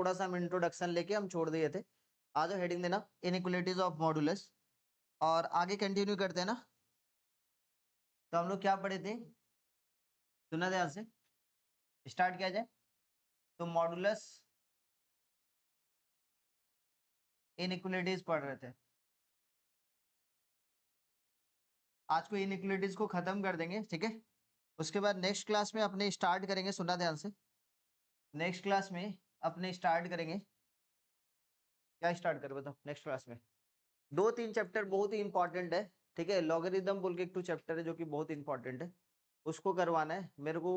थोड़ा सा हम इंट्रोडक्शन लेके हम छोड़ दिए थे। आज हेडिंग देना इनइक्वालिटीज ऑफ मॉडुलस, और आगे कंटिन्यू करते हैं ना। तो हम लोग क्या पढ़े थे, सुना ध्यान से, स्टार्ट किया जाए। तो मॉडुलस इनइक्वालिटीज पढ़ रहे थे। आज को इनइक्वालिटीज को खत्म कर देंगे, ठीक है। उसके बाद नेक्स्ट क्लास में अपने स्टार्ट करेंगे, सुना ध्यान से, नेक्स्ट क्लास में अपने स्टार्ट करेंगे। क्या स्टार्ट करें बताओ नेक्स्ट क्लास में? 2-3 चैप्टर बहुत ही इंपॉर्टेंट है, ठीक है। लॉगरिदम बोल के एक 2 चैप्टर है जो कि बहुत इंपॉर्टेंट है, उसको करवाना है मेरे को।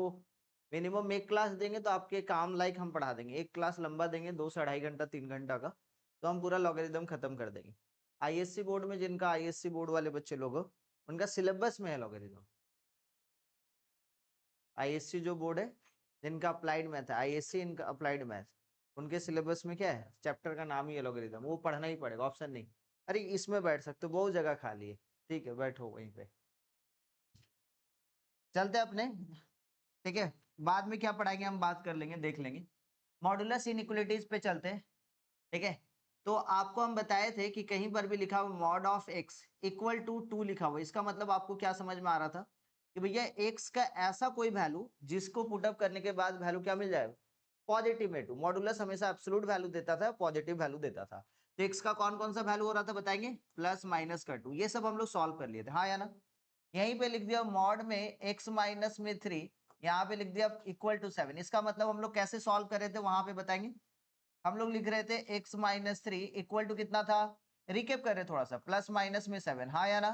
मिनिमम एक क्लास देंगे तो आपके काम लाइक हम पढ़ा देंगे। एक क्लास लंबा देंगे 2 से 2.5 घंटा 3 घंटा का, तो हम पूरा लॉगरिदम खत्म कर देंगे। आईएससी बोर्ड में, जिनका आईएससी बोर्ड वाले बच्चे लोग हो, उनका सिलेबस में है लॉगरिदम। आईएससी जो बोर्ड है, जिनका अप्लाइड मैथ है, आईएससी इनका अप्लाइड मैथ, उनके सिलेबस में क्या है, चैप्टर का नाम ही है लॉगरिदम, वो पढ़ना ही पड़ेगा, ऑप्शन नहीं। अरे इसमें बैठ सकते हो, बहुत जगह खाली है, ठीक है, बैठो वहीं पे। चलते अपने, ठीक है। बाद में क्या पढ़ाएंगे हम बात कर लेंगे, देख लेंगे। मॉडुलस इनइक्वालिटीज पे चलते हैं, ठीक है। तो आपको हम बताए थे कि कहीं पर भी लिखा हुआ mod of x equal to 2 लिखा हुआ, इसका मतलब आपको क्या समझ में आ रहा था कि भैया एक्स का ऐसा कोई वैल्यू जिसको पुटअप करने के बाद वैल्यू क्या मिल जाए, पॉजिटिव में 2। मॉडुलस हमेशा एब्सोल्यूट वैल्यू देता था, पॉजिटिव वैल्यू देता था। तो एक्स का कौन कौन सा वैल्यू हो रहा था बताएंगे, प्लस माइनस का 2, ये सब हम लोग सॉल्व कर लिए थे, हाँ या ना। यहीं पे लिख दिया मॉड में एक्स माइनस में 3, यहाँ पे लिख दिया इक्वल टू 7। इसका मतलब हम लोग कैसे सॉल्व कर रहे थे वहां पे बताएंगे। हम लोग लिख रहे थे x माइनस 3 इक्वल टू कितना था, रिकेप कर रहे थोड़ा सा, प्लस माइनस में 7, हाँ या ना।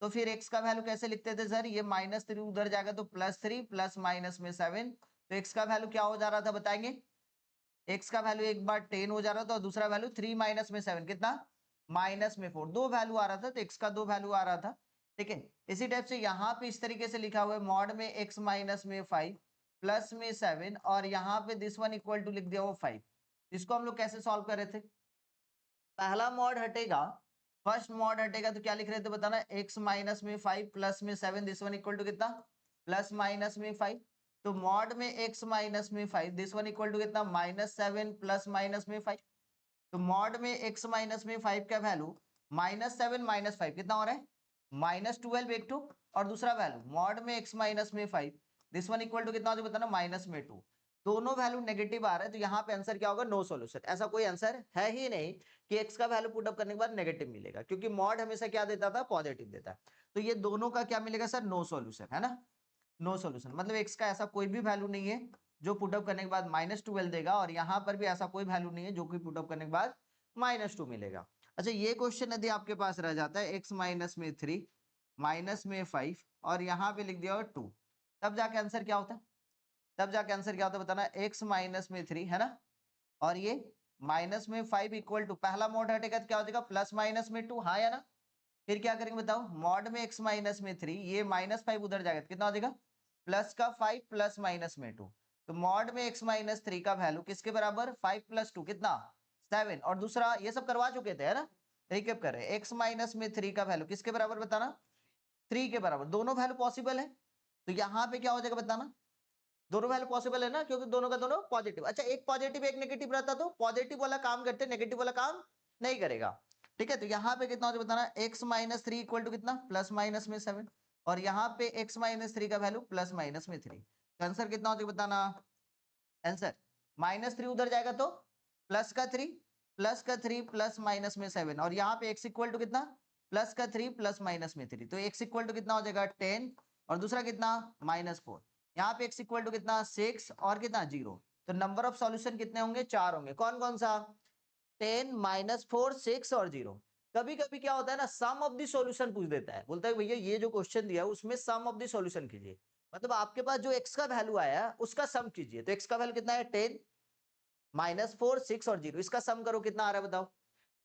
तो फिर x का वैल्यू कैसे लिखते थे सर, ये -3 उधर जाएगा तो +3 प्लस माइनस में 7, तो x का वैल्यू क्या हो जा रहा था बताएंगे। x का वैल्यू एक बार 10 हो जा रहा था और दूसरा वैल्यू 3 माइनस में 7 कितना, -4। दो वैल्यू आ रहा था, तो x का 2 वैल्यू आ रहा था, ठीक है। इसी टाइप से यहाँ पे इस तरीके से लिखा हुआ है मॉड में x माइनस में 5 प्लस में 7, और यहाँ पे दिस वन इक्वल टू लिख दिया वो 5। इसको हम लोग कैसे सॉल्व कर रहे थे, पहला मॉड हटेगा, फर्स्ट मॉड हटेगा, तो क्या लिख रहे थे बताना, x माइनस में 5 प्लस में 7, दिस वन इक्वल टू कितना, प्लस माइनस में 5। तो मॉड में x माइनस में 5, दिस वन इक्वल टू कितना, -7 प्लस माइनस में 5। तो मॉड में x माइनस में 5 का वैल्यू -7 -5 कितना हो रहा है, -12 एक टू, और दूसरा वैल्यू मॉड में x माइनस में 5, दिस वन इक्वल टू कितना हो जाए बताना, -2। दोनों वैल्यू नेगेटिव आ रहा है, तो यहाँ पे आंसर क्या होगा, नो सॉल्यूशन। ऐसा कोई आंसर है ही नहीं कि x का वैल्यू पुट अप करने के बाद नेगेटिव मिलेगा, क्योंकि मॉड हमेशा क्या देता था, पॉजिटिव देता है। तो ये दोनों का क्या मिलेगा सर, नो सॉल्यूशन, है ना। नो सॉल्यूशन मतलब x का ऐसा कोई भी वैल्यू नहीं है जो पुट अप करने के बाद -12 देगा, और यहाँ पर भी ऐसा कोई वैल्यू नहीं है जो कि पुट अप करने के बाद -2 मिलेगा। अच्छा, ये क्वेश्चन यदि आपके पास रह जाता है x माइनस में 3 माइनस में 5 और यहाँ पे लिख दिया 2, तब जाके आंसर क्या होता है, तब जाके आंसर क्या होता है बताना, x माइनस में 3 है ना, और ये माइनस में 5 इक्वल टू, पहला मॉड हटेगा तो क्या हो जाएगा, प्लस माइनस में 2, हाँ या ना। फिर क्या करेंगे बताओ, मॉड में x माइनस में 3, ये -5 उधर जाएगा तो कितना हो जाएगा, प्लस का 5 प्लस माइनस में 2। तो मॉड में x माइनस 3 का वैल्यू किसके बराबर, 5 प्लस 2 कितना, 7, और दूसरा ये सब करवा चुके थे, है ना, रिकेप कर रहे हैं। x माइनस में 3 का वैल्यू किसके बराबर बताना, 3 के बराबर। दोनों वैल्यू पॉसिबल है, तो यहाँ पे क्या हो जाएगा बताना, दोनों वैल्यू पॉसिबल है ना, क्योंकि दोनों का दोनों पॉजिटिव। अच्छा, एक पॉजिटिव एक नेगेटिव रहता तो पॉजिटिव वाला काम करते, नेगेटिव वाला काम नहीं करेगा, ठीक है। तो यहाँ पे कितना हो जाए बताना, x माइनस 3 इक्वल टू कितना, प्लस माइनस में 7, और यहाँ पे x माइनस 3 का वैल्यू प्लस माइनस में 3, तो आंसर कितना हो जाए बताना, आंसर -3 उधर जाएगा तो प्लस का 3 प्लस माइनस में 7, और यहाँ पे x इक्वल टू कितना, प्लस का 3 प्लस माइनस में 3, तो x इक्वल टू कितना हो जाएगा 10, और दूसरा कितना -4। यहाँ पे x इक्वल टू कितना 6 और कितना 0, तो नंबर ऑफ सॉल्यूशन कितने होंगे, 4 होंगे। कौन कौन सा, 10 -4 6 और 0। कभी कभी क्या होता है ना, सम ऑफ द सॉल्यूशन पूछ देता है, बोलता है भैया ये जो क्वेश्चन दिया है उसमें सम ऑफ द सॉल्यूशन कीजिए, मतलब आपके पास जो x का वैल्यू आया उसका सम कीजिए। तो x का वैल्यू कितना है, 10 -4 6 और 0, इसका सम करो कितना आ रहा है बताओ,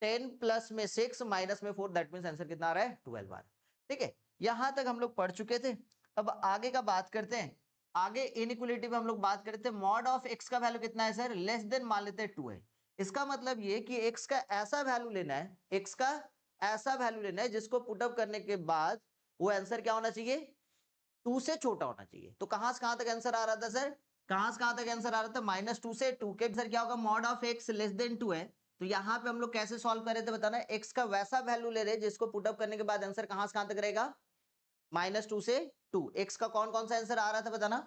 10 प्लस में 6 माइनस में 4, दैट मींस आंसर कितना आ रहा है, 12 आ रहा है, ठीक है। यहां तक हम लोग पढ़ चुके थे। अब आगे का बात करते हैं। आगे इनइक्वालिटी में हम लोग बात करते हैं, मॉड ऑफ x का वैल्यू कितना है सर, लेस देन मान लेते हैं 2 है। इसका मतलब ये कि x का ऐसा वैल्यू लेना है, x का ऐसा वैल्यू लेना है जिसको पुट अप करने के बाद वो आंसर क्या होना चाहिए, 2 से छोटा होना चाहिए। तो कहां से कहां तक आंसर आ रहा था सर, कहां से कहां तक आंसर आ रहा था, -2 से 2 के आंसर क्या होगा, mod of x less then 2 है। तो यहाँ पे हम लोग कैसे सॉल्व कर रहे थे बताना, x का वैसा वैल्यू ले रहे जिसको पुट अप करने के बाद आंसर कहां से कहां तक रहेगा, -2 से 2। x का कौन कौन सा आंसर आ रहा था बताना,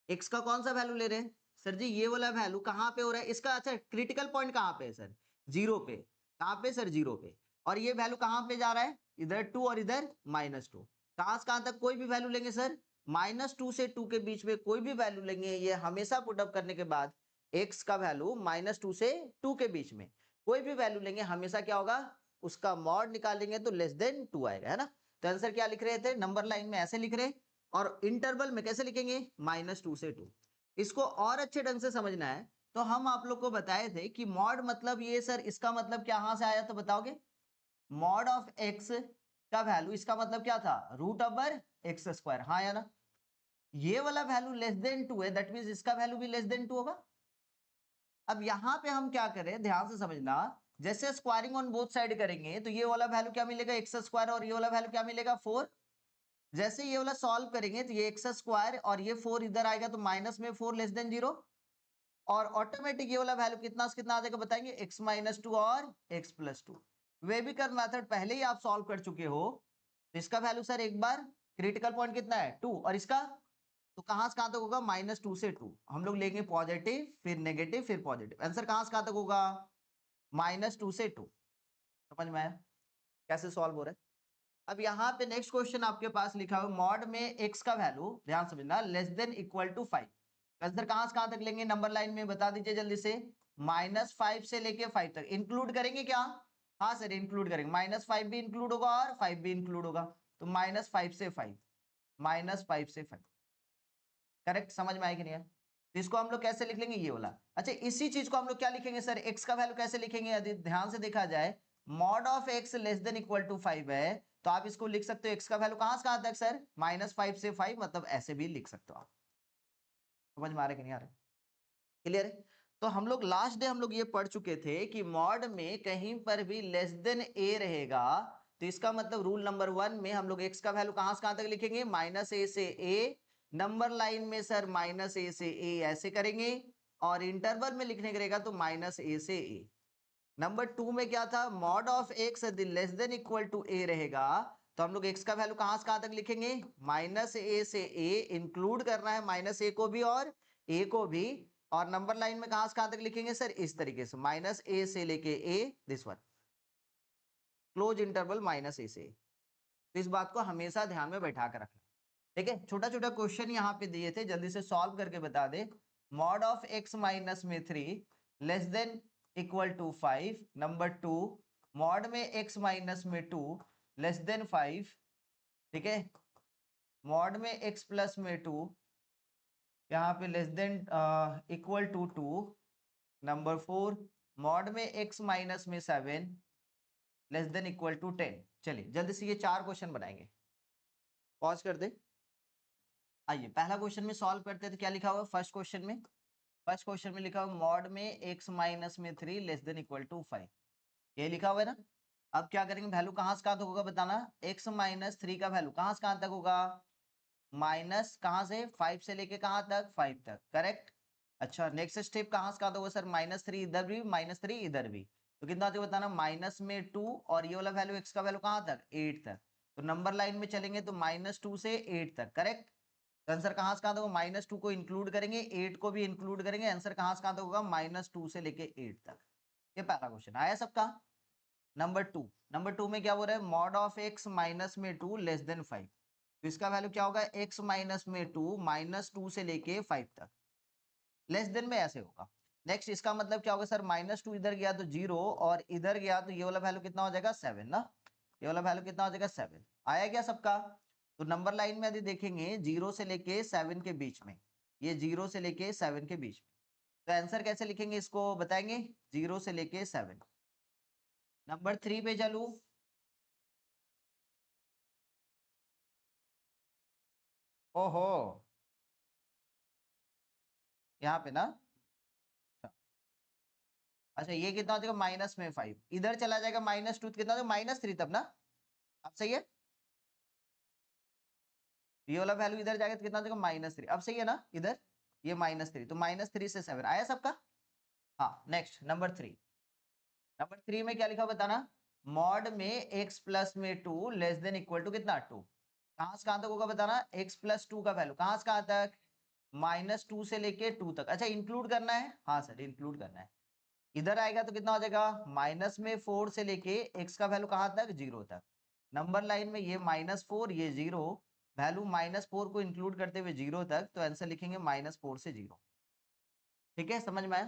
x का कौन सा वैल्यू ले रहे हैं सर जी, ये वाला वैल्यू कहां पे हो रहा है इसका, अच्छा क्रिटिकल पॉइंट कहां पे है सर, 0 पे, कहां पे सर 0 पे, और ये वैल्यू कहां पे जा रहा है, इधर 2 और इधर -2, कहां से कहां तक कोई भी वैल्यू लेंगे सर, -2 से 2 के बीच में कोई भी वैल्यू लेंगे, ये हमेशा पुट अप करने के बाद x का वैल्यू -2 से 2 के बीच में कोई भी वैल्यू लेंगे हमेशा क्या होगा, उसका मॉड निकालेंगे तो लेस देन 2 आएगा, है ना। तो आंसर क्या लिख रहे थे, नंबर लाइन में ऐसे लिख रहे, और इंटरवल में कैसे लिखेंगे, -2 से 2। इसको और अच्छे ढंग से समझना है तो हम आप लोग को बताए थे कि मॉड मतलब ये सर, इसका मतलब क्या कहां से आया तो बताओगे, मॉड ऑफ x का वैल्यू इसका मतलब क्या था, √x², हाँ या ना, ये वाला वैल्यू लेस देन 2 है, दैट मींस इसका वैल्यू भी लेस देन 2 होगा। अब यहां पे हम क्या करें, ध्यान से समझना, जैसे स्क्वायरिंग ऑन बोथ साइड करेंगे तो ये वाला वैल्यू क्या मिलेगा, x² और ये वाला वैल्यू क्या मिलेगा, 4। जैसे ये वाला सॉल्व करेंगे तो ये x² और ये 4 इधर आएगा तो माइनस में 4 लेस देन 0, और ऑटोमेटिक ये वाला वैल्यू कितना से कितना आ जाएगा बताएंगे, x-2 और x+2। वेबिकर मेथड पहले ही आप सॉल्व कर चुके हो, तो इसका वैल्यू सर एक बार क्रिटिकल पॉइंट कितना है 2, और इसका तो कहां से कहां तक होगा, -2 से 2, हम लोग लेंगे पॉजिटिव फिर नेगेटिव फिर पॉजिटिव, आंसर कहां से कहां तक होगा, -2 से 2। समझ में आया कैसे सॉल्व हो रहा है। अब यहाँ पे नेक्स्ट क्वेश्चन आपके पास लिखा हुआ, मॉड में x का वैल्यू ध्यान समझना less than equal to 5, answer कहां से कहां तक लेंगे, नंबर लाइन में बता दीजिए जल्दी से, -5 से लेके 5 तक इंक्लूड करेंगे क्या, हाँ सर इंक्लूड करेंगे, -5 भी इंक्लूड होगा और 5 भी इंक्लूड होगा, तो -5 से 5, -5 से 5, करेक्ट, समझ में आएगी नहीं है? तो इसको हम लोग कैसे लिख लेंगे, ये वाला। अच्छा इसी चीज को हम लोग क्या लिखेंगे सर, x का वैल्यू कैसे लिखेंगे, यदि ध्यान से देखा जाए, mod of x less than equal to 5 है, तो आप इसको लिख सकते हो x का वैल्यू कहां से कहां तक सर, -5 से 5, मतलब ऐसे भी लिख सकते हो आप। समझ में आ रहा है कि नहीं आ रहा है, क्लियर है। तो हम लोग लास्ट डे हम लोग ये पढ़ चुके थे कि मॉड में कहीं पर भी लेस देन a रहेगा, तो इसका मतलब रूल नंबर 1 में हम लोग x का वैल्यू कहां से कहां तक लिखेंगे, -a से a, नंबर लाइन में सर -a से a ऐसे करेंगे, और इंटरवल में लिखने का रहेगा तो -a से a। नंबर 2 में क्या था, मॉड ऑफ x यदि less than equal to a रहेगा, तो हम लोग x का वैल्यू कहां से कहां तक लिखेंगे, -a से a, इंक्लूड करना है -a को भी और a को भी, और नंबर लाइन में कहां से कहां तक लिखेंगे सर, इस तरीके से -a से लेके a, this one clause interval -a से a। तो इस बात को हमेशा ध्यान में बैठा कर रखना, ठीक है। छोटा छोटा क्वेश्चन यहाँ पे दिए थे, जल्दी से सॉल्व करके बता दे, मॉड ऑफ x माइनस में 3 less than equal to 5, number 2 mod में x माइनस में 2 लेस देन 5, ठीक है, मॉड में x प्लस में 2 यहाँ पे less than equal to 2, number 4 mod में x माइनस में 7 लेस देन इक्वल टू 10। चलिए जल्दी से ये 4 क्वेश्चन बनाएंगे, पॉज कर दे। आइए पहला क्वेश्चन में सॉल्व करते हैं, तो क्या लिखा हुआ है फर्स्ट क्वेश्चन में लिखा हुआ मॉड में x माइनस में 3 लेस देन इक्वल टू 5, ये लिखा हुआ है ना। अब क्या करेंगे, वैल्यू कहां से कहां तक होगा बताना, x माइनस 3 का वैल्यू कहां से कहां तक होगा, माइनस कहां से 5 से लेके कहां तक 5 तक, करेक्ट। अच्छा नेक्स्ट स्टेप कहां से कहां तक होगा सर, -3 इधर भी -3 इधर भी, तो कितना तक बताना, -2 और ये वाला वैल्यू x का वैल्यू कहां तक 8 तक, तो नंबर लाइन में चलेंगे तो -2 से 8 तक, करेक्ट। तो आंसर कहां से कहां तक होगा, -2 को इंक्लूड करेंगे 8 को भी इंक्लूड करेंगे, आंसर कहां से कहां तक होगा, -2 से लेके 8 तक। ये पहला क्वेश्चन आया सबका। नंबर 2 में क्या बोल रहा है, मॉड ऑफ x माइनस में 2 लेस देन 5, तो इसका वैल्यू क्या होगा, x माइनस में 2 -2 से लेके 5 तक, लेस देन में ऐसे होगा। नेक्स्ट इसका मतलब क्या होगा सर, -2 इधर गया तो 0 और इधर गया तो ये वाला वैल्यू कितना हो जाएगा 7 ना, ये वाला वैल्यू कितना हो जाएगा 7। आया क्या सबका। तो नंबर लाइन में यदि देखेंगे 0 से लेके 7 के बीच में, ये 0 से लेके 7 के बीच में, तो आंसर कैसे लिखेंगे इसको बताएंगे, 0 से लेके 7। नंबर 3 पे चलू, ओहो यहाँ पे ना, अच्छा अच्छा, ये कितना हो जाएगा -5, इधर चला जाएगा -2, कितना हो जाएगा -3 तब ना, अब सही है, ये वाला वैल्यू इधर जाएगा तो कितना हो जाएगा -3, अब सही है ना इधर। ये -3, तो -3 से 7 आया सबका। हाँ नेक्स्ट नंबर 3। नंबर 3 में क्या लिखा बताना, मॉड में x प्लस में 2 लेस देन इक्वल टू कितना 2, कहां से कहां तक होगा बताना, x प्लस 2 का वैल्यू कहां से कहां तक, -2 से लेके 2 तक। अच्छा इंक्लूड करना है, हाँ सर इंक्लूड करना है। इधर आएगा तो कितना हो जाएगा, माइनस में 4 से लेके x का वैल्यू कहां तक 0 तक। नंबर लाइन में ये -4 ये 0, वैल्यू -4 को इंक्लूड करते हुए 0 तक, तो आंसर लिखेंगे -4 से 0। ठीक है समझ में आया,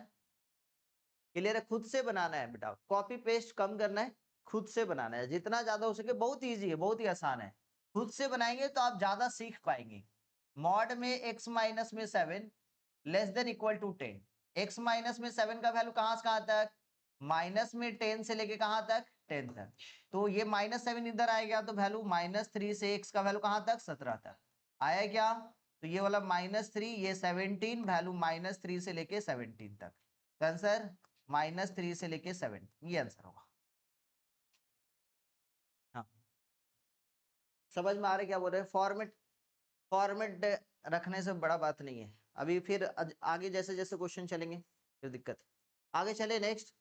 क्लियर है। खुद से बनाना है बेटा, कॉपी पेस्ट कम करना है, खुद से बनाना है जितना ज्यादा हो सके। बहुत इजी है, बहुत ही आसान है, खुद से बनाएंगे तो आप ज्यादा सीख पाएंगे। मॉड में x माइनस में 7 less than equal to 10, x minus में 7 का वैल्यू कहां से कहां तक, माइनस में 10 से लेके कहां तक 10 तक। तो ये -7 इधर आएगा तो वैल्यू -3 से x का वैल्यू कहां तक 17 तक आया क्या। तो ये वाला -3 ये 17, वैल्यू -3 से लेके 17 तक, तो आंसर -3 से लेके 7, ये आंसर होगा। हाँ समझ में आ रहा है क्या बोल रहे हैं, फॉर्मेट फॉर्मेट रखने से बड़ा बात नहीं है। अभी फिर आगे जैसे जैसे क्वेश्चन चलेंगे फिर दिक्कत है। आगे चले नेक्स्ट।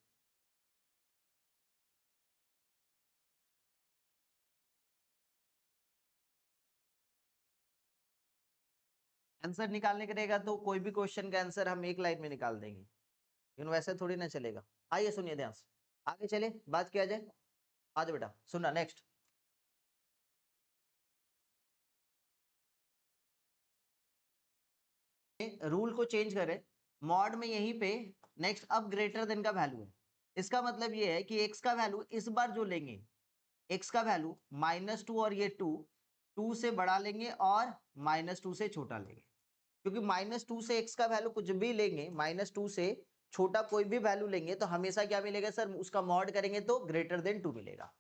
आंसर निकालने का रहेगा तो कोई भी क्वेश्चन का आंसर हम एक लाइन में निकाल देंगे, लेकिन वैसे थोड़ी ना चलेगा। आइए सुनिए ध्यान से, आगे चले बात किया जाए। आज बेटा सुनना नेक्स्ट। रूल को चेंज करें, मॉड में यहीं पे नेक्स्ट अब ग्रेटर देन का वैल्यू है। इसका मतलब ये है कि x का वैल्यू इस बार जो लेंगे, x का वैल्यू -2 और ये 2 से बड़ा लेंगे और -2 से छोटा लेंगे। क्योंकि -2 से x का वैल्यू कुछ भी लेंगे, -2 से छोटा कोई भी वैल्यू लेंगे तो हमेशा क्या मिलेगा सर, उसका मॉड करेंगे तो ग्रेटर देन 2 मिलेगा।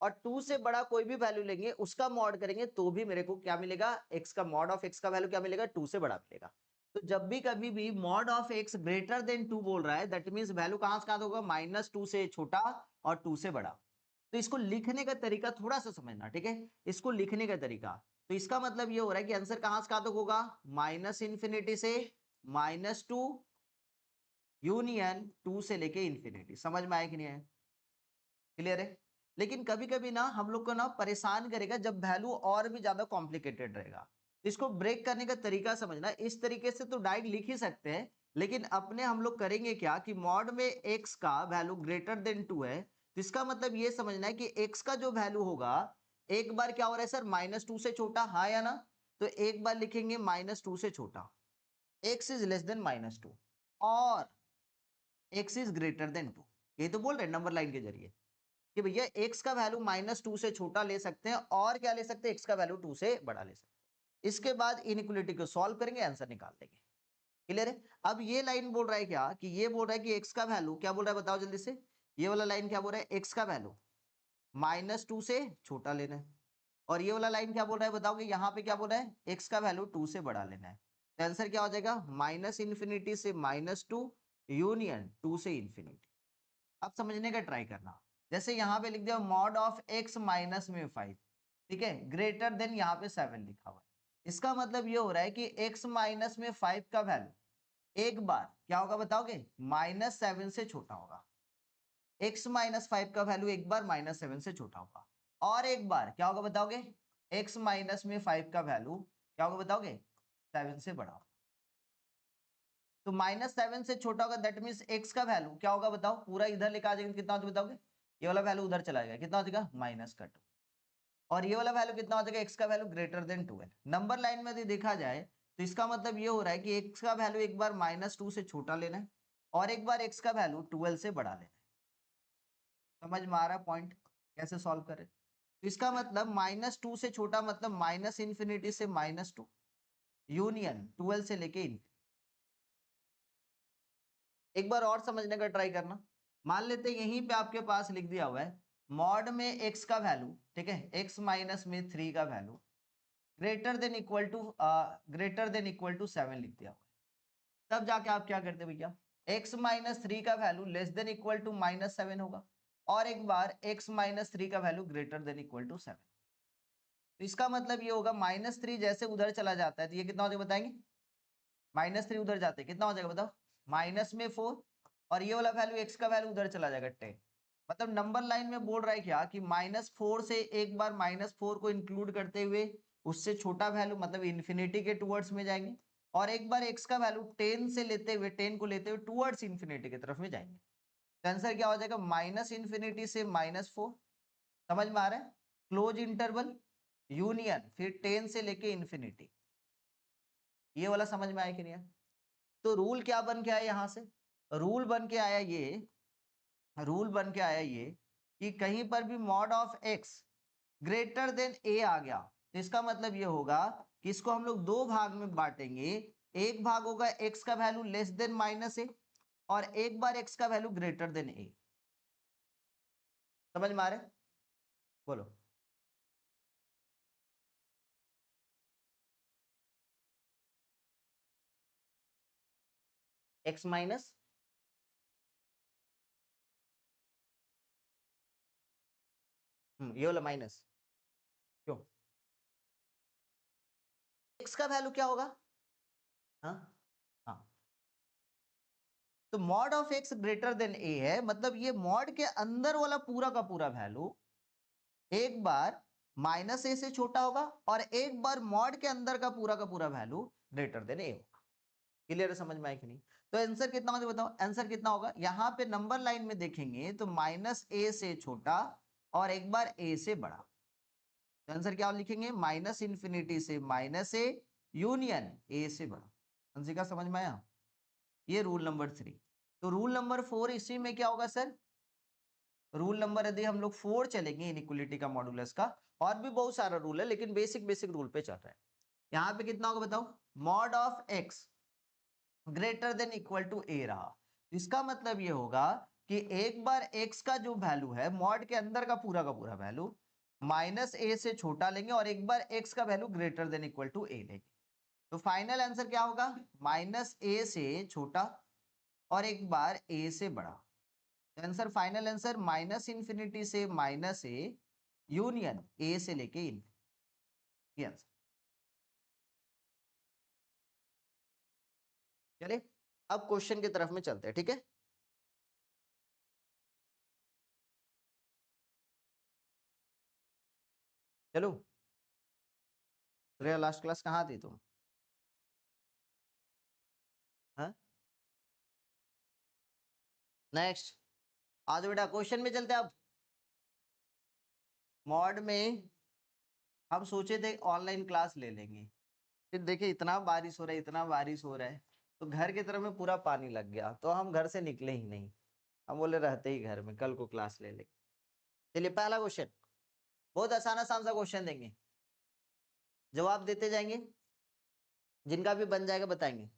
और 2 से बड़ा कोई भी वैल्यू लेंगे उसका मॉड करेंगे तो भी मेरे को क्या मिलेगा, x का मॉड ऑफ x का वैल्यू क्या मिलेगा, 2 से बड़ा मिलेगा। तो जब भी कभी भी mod of x greater then 2 बोल रहा है, दैट मींस वैल्यू कहां से कहां होगा, -2 से छोटा और 2 से बड़ा। तो इसको लिखने का तरीका थोड़ा सा समझना, ठीक है। इसको लिखने का तरीका, तो इसका मतलब ये हो रहा है कि आंसर कहां से कहां तक होगा, -∞ से -2 यूनियन 2 से लेके इंफिनिटी। समझ में आया कि नहीं आया, क्लियर है। लेकिन कभी कभी ना हम लोग को ना परेशान करेगा जब वैल्यू और भी ज्यादा कॉम्प्लिकेटेड रहेगा। इसको ब्रेक करने का तरीका समझना, इस तरीके से तो डायरेक्ट लिख ही सकते हैं, लेकिन अपने हम लोग करेंगे क्या कि मॉड में x का वैल्यू ग्रेटर देन 2 है, तो इसका मतलब ये समझना है कि x का जो वैल्यू होगा, एक बार क्या हो रहा है सर, -2 से छोटा, हाँ या ना। तो एक बार लिखेंगे -2 से छोटा, x इज लेस देन -2 और x इज ग्रेटर देन 2। ये तो बोल रहे हैं नंबर लाइन के जरिए कि भैया x का वैल्यू -2 से छोटा ले सकते हैं और क्या ले सकते हैं, x का वैल्यू 2 से बड़ा ले सकते हैं। इसके बाद इनइक्वालिटी को सॉल्व करेंगे, आंसर निकाल देंगे। क्लियर है। अब ये लाइन बोल रहा है क्या कि ये बोल रहा है कि x का वैल्यू क्या बोल रहा है बताओ जल्दी से, ये वाला लाइन क्या बोल रहा है, x का वैल्यू -2 से छोटा लेना है। और ये वाला लाइन क्या बोल रहा है बताओगे, यहाँ पे क्या बोल रहा है, x का वैल्यू 2 से बड़ा लेना है। तो आंसर क्या हो जाएगा, -∞ से -2 यूनियन 2 से इंफिनिटी। अब समझने का ट्राई करना, जैसे यहाँ पे लिख दिया मॉड ऑफ x माइनस में 5, ठीक है, ग्रेटर देन यहाँ पे 7 लिखा हुआ है। इसका मतलब ये हो रहा है कि x माइनस में 5 का वैल्यू एक बार क्या होगा बताओगे, -7 से छोटा होगा। x माइनस 5 का वैल्यू एक बार -7 से छोटा होगा, और एक बार क्या होगा बताओगे, x माइनस में 5 का वैल्यू क्या होगा बताओगे, 7 से बड़ा होगा। तो -7 से छोटा होगा, दैट मीन्स x का वैल्यू क्या होगा बताओ, पूरा इधर लेकर आ जाएंगे, कितना होगा बताओगे, ये वाला वैल्यू उधर चला जाएगा, कितना हो जाएगा -2, और ये वाला वैल्यू कितना हो जाएगा, x का value greater then 12। Number line में यदि देखा जाए तो इसका मतलब ये हो रहा है कि x का वैल्यू एक बार -2 से छोटा लेना है और एक बार x का वैल्यू 12 से बड़ा लेना है। समझ में आ रहा है पॉइंट कैसे सॉल्व करें। तो इसका मतलब -2 से छोटा मतलब -∞ से -2 यूनियन 12 से लेके इनफिनिटी। एक बार और समझने का ट्राई करना, मान लेते हैं यहीं पे आपके पास लिख दिया हुआ है मॉड में x का वैल्यू, ठीक है, x माइनस में 3 का value greater than equal to 7 लिख दिया हुआ है। तब जाके आप क्या करते भैया, x माइनस 3 का value less than equal to -7 होगा, और एक बार x माइनस 3 का value greater than equal to 7। तो इसका मतलब ये होगा -3 जैसे उधर चला जाता है तो ये कितना हो जाएगा बताएंगे, -3 उधर जाते कितना हो जाएगा बताओ, माइनस में 4, और ये वाला वैल्यू x का वैल्यू उधर चला जाएगा 10। मतलब नंबर लाइन में बोल रहा है क्या कि -4 से एक बार -4 को इंक्लूड करते हुए उससे छोटा वैल्यू मतलब इन्फिनिटी के टुवर्ड्स में जाएंगे, और एक बार x का वैल्यू 10 से लेते हुए 10 को लेते हुए टुवर्ड्स इन्फिनिटी की तरफ में जाएंगे। तो आंसर क्या हो जाएगा, -इन्फिनिटी से -4। समझ में आ रहा है, क्लोज इंटरवल यूनियन फिर 10 से लेके इन्फिनिटी, ये वाला समझ में आया कि नहीं आया? तो रूल क्या बन के आया यहाँ से, रूल बन के आया ये, रूल बन के आया ये कि कहीं पर भी mod of x greater then a आ गया तो इसका मतलब ये होगा कि इसको हम लोग दो भाग में बांटेंगे। एक भाग होगा x का वैल्यू लेस देन -a, और एक बार x का वैल्यू ग्रेटर देन a। समझ में आ रहा है, बोलो। x माइनस ये वाला माइनस क्यों, x का वैल्यू क्या होगा, हाँ हाँ, तो mod of x greater then a है, मतलब ये मॉड के अंदर वाला पूरा का पूरा वैल्यू एक बार -a से छोटा होगा और एक बार मॉड के अंदर का पूरा वैल्यू ग्रेटर देन a होगा। क्लियर है, समझ में आया कि नहीं? तो आंसर कितना होगा बताओ, आंसर कितना होगा, यहाँ पे नंबर लाइन में देखेंगे तो -a से छोटा और एक बार a से बड़ा। तो आंसर क्या लिखेंगे, -इन्फिनिटी से -a यूनियन a से बड़ा। आंसर का समझ में आया, ये रूल नंबर 3। तो रूल नंबर 4 इसी में क्या होगा सर, रूल नंबर यदि हम लोग 4 चलेंगे इनइक्वालिटी का मॉडुलस का, और भी बहुत सारा रूल है लेकिन बेसिक बेसिक रूल पे चल रहा है। यहाँ पे कितना होगा बताओ, mod of x greater than equal to a रहा, इसका मतलब ये होगा कि एक बार x का जो वैल्यू है मॉड के अंदर का पूरा वैल्यू -a से छोटा लेंगे और एक बार x का value greater than equal to a लेंगे। तो फाइनल आंसर क्या होगा, -a से छोटा और एक बार a से बड़ा। आंसर फाइनल आंसर -इन्फिनिटी से -a यूनियन a से लेके इनफिनिटी, ये आंसर। चलिए अब क्वेश्चन की तरफ में चलते हैं, ठीक है। चलो, अरे लास्ट क्लास कहाँ थी तुम, हाँ? नेक्स्ट आज बेटा क्वेश्चन में चलते हैं। अब मॉड में हम सोचे थे ऑनलाइन क्लास ले लेंगे, फिर देखे इतना बारिश हो रहा है, इतना बारिश हो रहा है, तो घर की तरफ में पूरा पानी लग गया, तो हम घर से निकले ही नहीं। हम बोले रहते ही घर में, कल को क्लास ले लेंगे। चलिए पहला क्वेश्चन, बहुत आसान आसान सा क्वेश्चन देंगे, जवाब देते जाएंगे, जिनका भी बन जाएगा बताएंगे।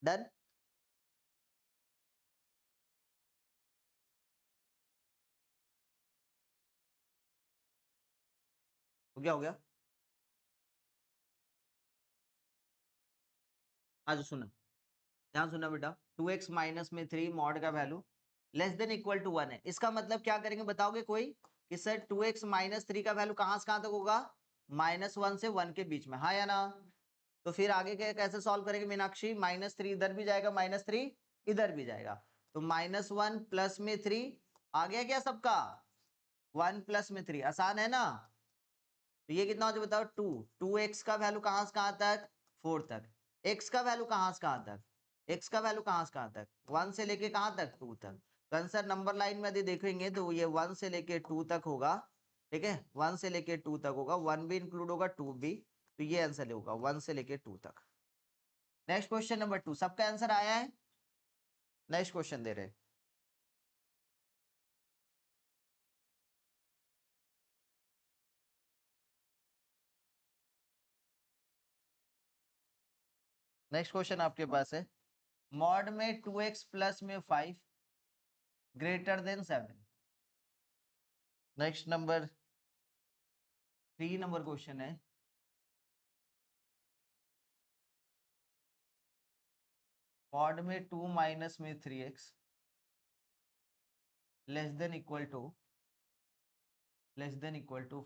डन, हो गया हो गया। आज सुना, ध्यान सुना बेटा, 2x माइनस में 3 मॉड का value less than equal to 1 है, इसका मतलब क्या करेंगे बताओगे कोई, कि सर 2x माइनस 3 का वैल्यू कहां से कहां तक होगा, -1 से 1 के बीच में, हाँ या ना? तो फिर आगे के कैसे सॉल्व करेंगे मीनाक्षी, -3 इधर भी जाएगा, -3 इधर भी जाएगा, तो -1 प्लस में 3 आ गया क्या सबका, 1 प्लस में 3, आसान है ना? तो ये कितना हो जाए बताओ, 2, 2x का वैल्यू कहां से कहां तक, 4 तक, x का वैल्यू कहां से कहां तक, x का वैल्यू कहां से कहां तक, 1 से लेके कहां तक, 2 तक। तो आंसर नंबर लाइन में यदि देखेंगे तो ये 1 से लेके 2 तक होगा, ठीक है, 1 से लेके 2 तक होगा, 1 भी इंक्लूड होगा 2 भी, तो ये आंसर होगा 1 से लेके 2 तक। नेक्स्ट क्वेश्चन नंबर 2, सबका आंसर आया है, नेक्स्ट क्वेश्चन दे रहे, नेक्स्ट क्वेश्चन आपके पास है, मॉड में 2x प्लस में 5 greater than 7। Next number 3 number question है, मॉड में 2 माइनस में 3x less than equal to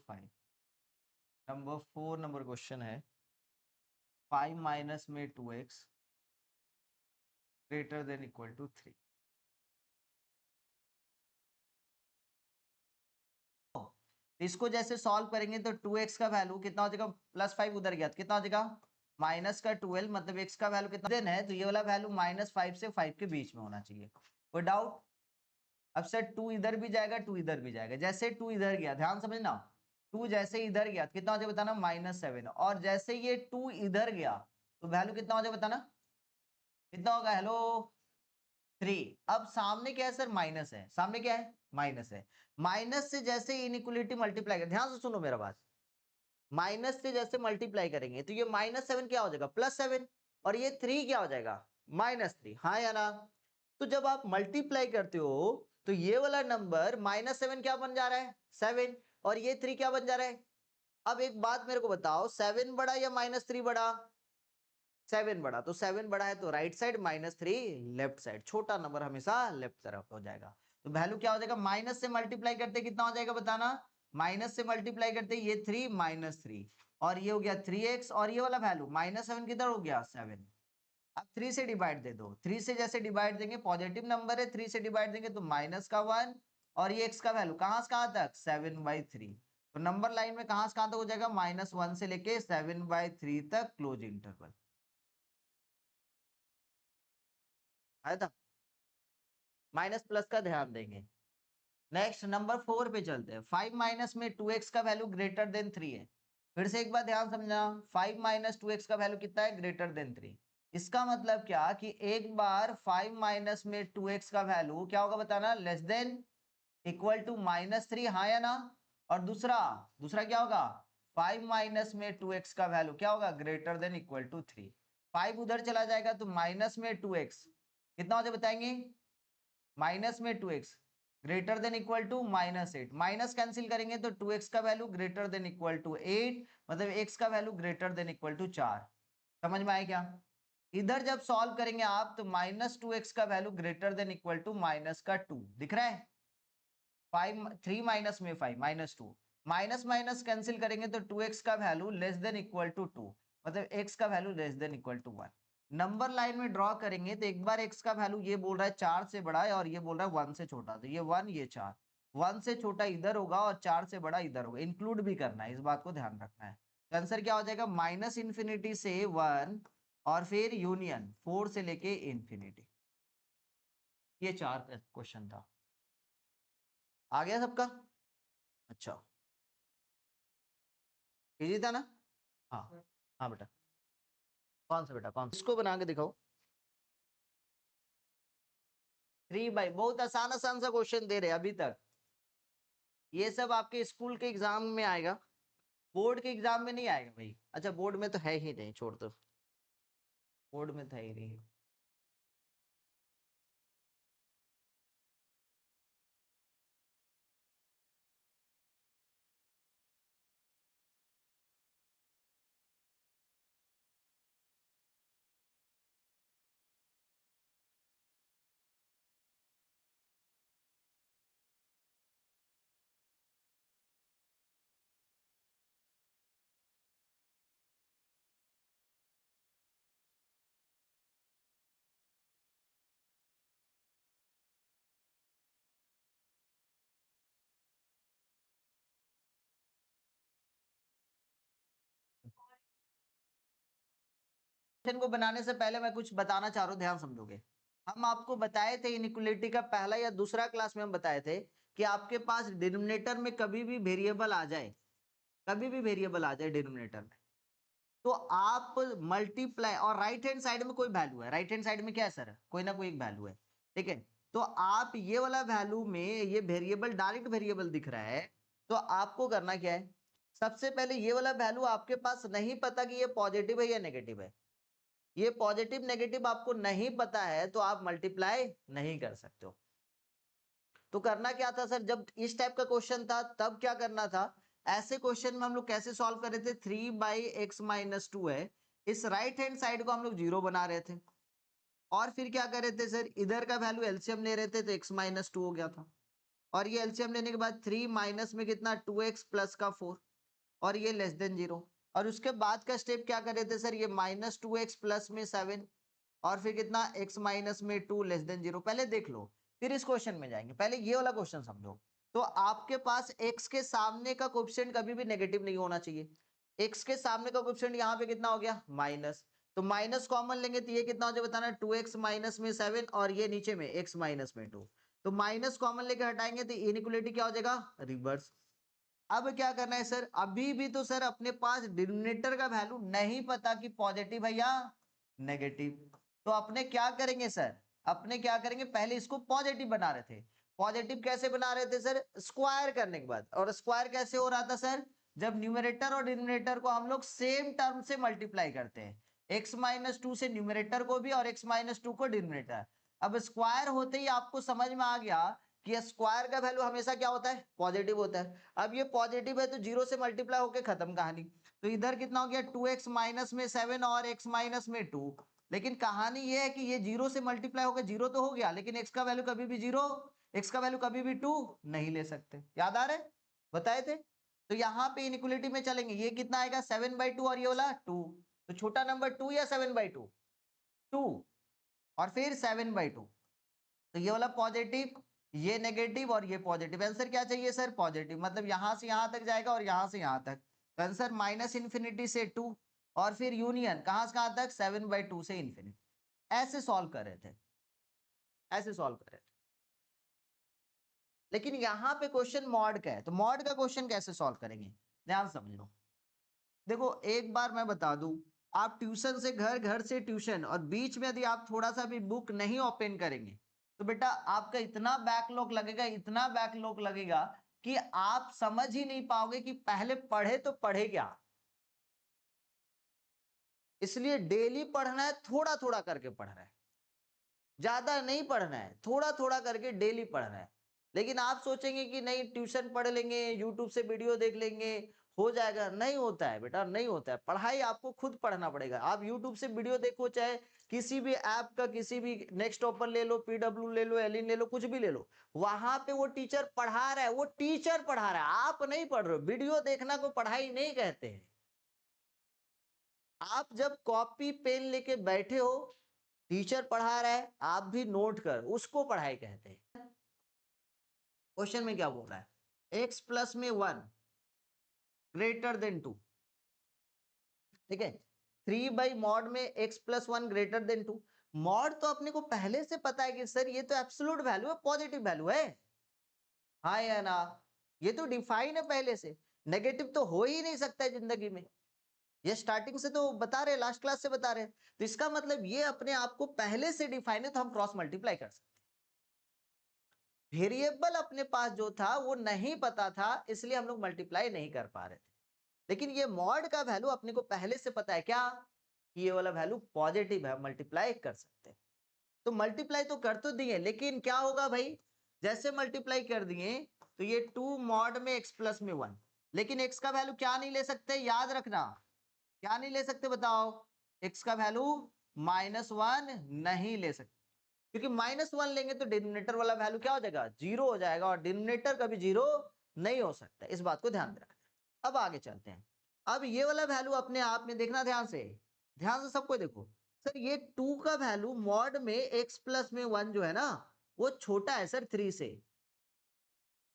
5। Number 4 number question है 5 माइनस में 2x greater than equal to 3। इसको जैसे सॉल्व करेंगे तो 2x का वैल्यू कितना हो जाएगा, प्लस 5 उधर गया तो कितना हो जाएगा माइनस का 12, मतलब x का वैल्यू कितना देन है, तो ये वाला वैल्यू -5 से 5 के बीच में होना चाहिए। कोई डाउट? अब सर 2 इधर भी जाएगा 2 इधर भी जाएगा, जैसे 2 इधर गया ध्यान समझना, 2 जैसे इधर गया तो कितना हो जाएगा बताना -7, और जैसे ये 2 इधर गया तो वैल्यू कितना हो जाएगा बताना, कितना होगा, हेलो 3। अब सामने क्या है सर, माइनस है, सामने क्या है माइनस है, माइनस से जैसे इनइक्वालिटी मल्टीप्लाई कर, ध्यान से सुनो मेरा बात, माइनस से जैसे मल्टीप्लाई करेंगे तो ये -7 क्या हो जाएगा +7, और ये 3 क्या हो जाएगा -3, हाँ या ना। तो जब आप मल्टीप्लाई करते हो तो ये वाला नंबर -7 क्या बन जा रहा है 7, और ये 3 क्या बन जा रहा है। अब एक बात मेरे को बताओ, 7 बड़ा या -3 बड़ा, 7 बड़ा, तो 7 बड़ा है तो राइट साइड, -3 लेफ्ट साइड, छोटा नंबर हमेशा लेफ्ट तरफ हो जाएगा। तो वैल्यू क्या हो जाएगा, माइनस से मल्टीप्लाई करते कितना हो जाएगा बताना, माइनस से मल्टीप्लाई करते ये 3 -3, और ये हो गया 3x, और ये वाला वैल्यू -7 किधर हो गया 7। अब 3 से डिवाइड दे दो, 3 से जैसे डिवाइड देंगे, पॉजिटिव नंबर है, 3 से डिवाइड देंगे तो माइनस का 1, और ये x का वैल्यू कहां से कहां तक 7/3, तो नंबर लाइन में कहां से कहां तक हो जाएगा -1 से लेके 7/3 तक क्लोज इंटरवल आया था। माइनस प्लस का ध्यान देंगे। नेक्स्ट नंबर 4 पे चलते हैं, 5 माइनस में 2x का वैल्यू ग्रेटर देन 3 है। फिर से एक बार ध्यान समझना, 5 माइनस 2x का वैल्यू कितना है ग्रेटर देन 3। इसका मतलब क्या कि एक बार 5 माइनस में 2x का वैल्यू क्या होगा बताना, लेस देन इक्वल टू -3, हाँ या ना। और दूसरा दूसरा क्या होगा, 5 माइनस में 2x का वैल्यू क्या होगा ग्रेटर देन इक्वल टू 3। 5 उधर चला जाएगा तो माइनस में 2x कितना हो जाए बताएंगे, माइनस में 2x greater than equal to -8, minus cancel करेंगे तो 2x का value greater than equal to 8, मतलब x का value greater than equal to 4। समझ में आए क्या। इधर जब सॉल्व करेंगे आप तो -2x का value greater than equal to -2 दिख रहा है, 3 माइनस में 5 -2, माइनस माइनस कैंसिल करेंगे तो 2x का value less than equal to 2, मतलब x का value less than equal to 1। Number line में ड्रॉ करेंगे तो एक बार x का वैल्यू ये बोल रहा है 4 से बड़ा है और ये बोल रहा है 1 से छोटा, तो ये 1 ये 4, 1 से छोटा इधर होगा और 4 से बड़ा इधर होगा, इंक्लूड भी करना है, इस बात को ध्यान रखना है। तो आंसर क्या हो जाएगा -इंफिनिटी से 1 और फिर यूनियन 4 से लेके इंफिनिटी। ये 4 क्वेश्चन था, आ गया सबका। अच्छा इजी था ना। हाँ हाँ बेटा, कौन सा बेटा, कौन सा, इसको बना के दिखाओ। 3/, बहुत आसान आसान सा क्वेश्चन दे रहे हैं अभी तक, ये सब आपके स्कूल के एग्जाम में आएगा, बोर्ड के एग्जाम में नहीं आएगा भाई। अच्छा बोर्ड में तो है ही नहीं, छोड़ दो, बोर्ड में था ही नहीं। क्वेश्चन को बनाने से पहले मैं कुछ बताना चाह रहा हूँ, ध्यान समझोगे। हम आपको बताए थे इनइक्वालिटी का पहला या दूसरा क्लास में हम बताए थे कि आपके पास डिनोमिनेटर में कभी भी वेरिएबल आ जाए, कभी भी वेरिएबल आ जाए डिनोमिनेटर में, तो आप मल्टीप्लाई, और राइट हैंड साइड में कोई वैल्यू है, राइट हैंड साइड में क्या है सर, कोई ना कोई एक वैल्यू है, ठीक है। तो आप ये वाला वैल्यू में ये वेरिएबल डायरेक्ट वेरिएबल दिख रहा है, तो आपको करना क्या है, सबसे पहले ये वाला वैल्यू आपके पास नहीं पता कि ये पॉजिटिव है या नेगेटिव है, ये पॉजिटिव नेगेटिव आपको नहीं पता है तो आप मल्टीप्लाई नहीं कर सकते हो। तो करना क्या था सर, जब इस टाइप का क्वेश्चन था तब क्या करना था, ऐसे क्वेश्चन में हम लोग कैसे सॉल्व कर रहे थे, 3/x-2 है, इस राइट हैंड साइड को हम लोग 0 बना रहे थे और फिर क्या कर रहे थे सर, इधर का वैल्यू एलसीएम ले रहे थे तो x-2 हो गया था और ये एलसीएम लेने के बाद 3 माइनस में कितना 2x प्लस का 4 और ये लेस देन 0 और उसके बाद का स्टेप क्या कर रहे थे सर, ये -2x प्लस में 7 और फिर कितना x-2 लेस देन 0। पहले देख लो फिर इस क्वेश्चन में जाएंगे, पहले ये वाला क्वेश्चन समझो। तो आपके पास x के सामने का कोएफिशिएंट कभी भी नेगेटिव नहीं होना चाहिए, x के सामने का कोएफिशिएंट यहाँ पे कितना हो गया माइनस, तो माइनस कॉमन लेंगे तो ये कितना हो जाए बताना, 2x माइनस में 7 और ये नीचे में x माइनस में 2, तो माइनस कॉमन लेके हटाएंगे तो इनइक्वालिटी क्या हो जाएगा रिवर्स। अब क्या करना है सर, अभी भी तो सर अपने पास डिनोमिनेटर का वैल्यू नहीं पता कि पॉजिटिव है या नेगेटिव, तो अपने क्या करेंगे सर, अपने क्या करेंगे, पहले इसको पॉजिटिव बना रहे थे। पॉजिटिव कैसे बना रहे थे सर, स्क्वायर करने के बाद, और स्क्वायर कैसे हो रहा था सर, जब न्यूमरेटर और डिनोमिनेटर को हम लोग सेम टर्म से मल्टीप्लाई करते हैं, x-2 से न्यूमरेटर को भी और x-2 को डिनोमिनेटर। अब स्क्वायर होते ही आपको समझ में आ गया कि स्क्वायर का वैल्यू हमेशा क्या होता है, पॉजिटिव होता है। अब ये पॉजिटिव है तो 0 से मल्टीप्लाई होके खत्म कहानी, तो इधर कितना हो गया 2x माइनस में 7 और x माइनस में 2, लेकिन कहानी ये है कि ये 0 से मल्टीप्लाई होकर 0 तो हो गया, लेकिन x का वैल्यू कभी भी 0, x का वैल्यू कभी भी 2 नहीं ले सकते, याद आ रहा है, बताए थे। तो यहाँ पे इनइक्वालिटी में चलेंगे, ये कितना आएगा 7/2 और ये वाला 2, तो छोटा नंबर 2 या 7/2, 2 और फिर 7/2, तो ये वाला पॉजिटिव, ये नेगेटिव और ये पॉजिटिव, आंसर क्या चाहिए सर पॉजिटिव, मतलब यहां से यहां तक जाएगा और यहां से यहां तक, तो आंसर -इन्फिनिटी से 2 और फिर यूनियन कहां से कहां तक 7/2 से इन्फिनिटी। ऐसे सॉल्व कर रहे थे, ऐसे सॉल्व कर रहे थे। लेकिन यहाँ पे क्वेश्चन मॉड का है, तो मॉड का क्वेश्चन कैसे सॉल्व करेंगे, ध्यान समझ लो। देखो एक बार मैं बता दूं, आप ट्यूशन से घर, घर से ट्यूशन, और बीच में यदि आप थोड़ा सा भी बुक नहीं ओपन करेंगे तो बेटा आपका इतना बैकलॉग लगेगा, इतना बैकलॉग लगेगा कि आप समझ ही नहीं पाओगे कि पहले पढ़े तो पढ़े क्या। इसलिए डेली पढ़ना है, थोड़ा थोड़ा करके पढ़ना है, ज्यादा नहीं पढ़ना है, थोड़ा थोड़ा करके डेली पढ़ना है। लेकिन आप सोचेंगे कि नहीं ट्यूशन पढ़ लेंगे, यूट्यूब से वीडियो देख लेंगे, हो जाएगा, नहीं होता है बेटा, नहीं होता है। पढ़ाई आपको खुद पढ़ना पड़ेगा। आप यूट्यूब से वीडियो देखो, चाहे किसी भी ऐप का, किसी भी नेक्स्ट टॉपर ले लो, पीडब्ल्यू ले लो, एलिन ले लो, कुछ भी ले लो, वहां पे वो टीचर पढ़ा रहा है, वो टीचर पढ़ा रहा है, आप नहीं पढ़ रहे हो। वीडियो देखना को पढ़ाई नहीं कहते हैं। आप जब कॉपी पेन लेके बैठे हो, टीचर पढ़ा रहा है, आप भी नोट कर, उसको पढ़ाई कहते हैं। क्वेश्चन में क्या बोल रहा है, x प्लस में 1 ग्रेटर देन 2, ठीक है, 3/mod में x plus 1 greater than 2। Mod तो अपने को पहले से पता है कि सर ये तो एब्सोल्यूट वैल्यू है, पॉजिटिव वैल्यू है, हाँ या ना, ये तो डिफाइन है पहले से, नेगेटिव तो हो ही नहीं सकता है जिंदगी में, ये स्टार्टिंग से तो बता रहे, लास्ट क्लास से बता रहे, तो इसका मतलब ये अपने आप को पहले से डिफाइन है, तो हम क्रॉस मल्टीप्लाई कर सकते हैं। वेरिएबल अपने पास जो था वो नहीं पता था, इसलिए हम लोग मल्टीप्लाई नहीं कर पा रहे थे। लेकिन ये मॉड का वैल्यू अपने को पहले से पता है क्या, कि ये वाला वैल्यू पॉजिटिव है, मल्टीप्लाई कर सकते हैं। तो मल्टीप्लाई तो कर तो दिए, लेकिन क्या होगा भाई, जैसे मल्टीप्लाई कर दिए तो ये 2 मॉड में x प्लस में 1, लेकिन x का वैल्यू क्या नहीं ले सकते, याद रखना, क्या नहीं ले सकते बताओ, x का वैल्यू -1 नहीं ले सकते, क्योंकि -1 लेंगे तो डिनोमिनेटर वाला वैल्यू क्या हो जाएगा, 0 हो जाएगा, और डिनोमिनेटर कभी 0 नहीं हो सकता, इस बात को ध्यान में रखना। अब आगे चलते हैं। अब ये वाला वैल्यू अपने आप में देखना, ध्यान से, ध्यान से सबको देखो। सर ये 2 का वैल्यू मॉड में x प्लस में 1 जो है ना, वो छोटा है सर 3 से,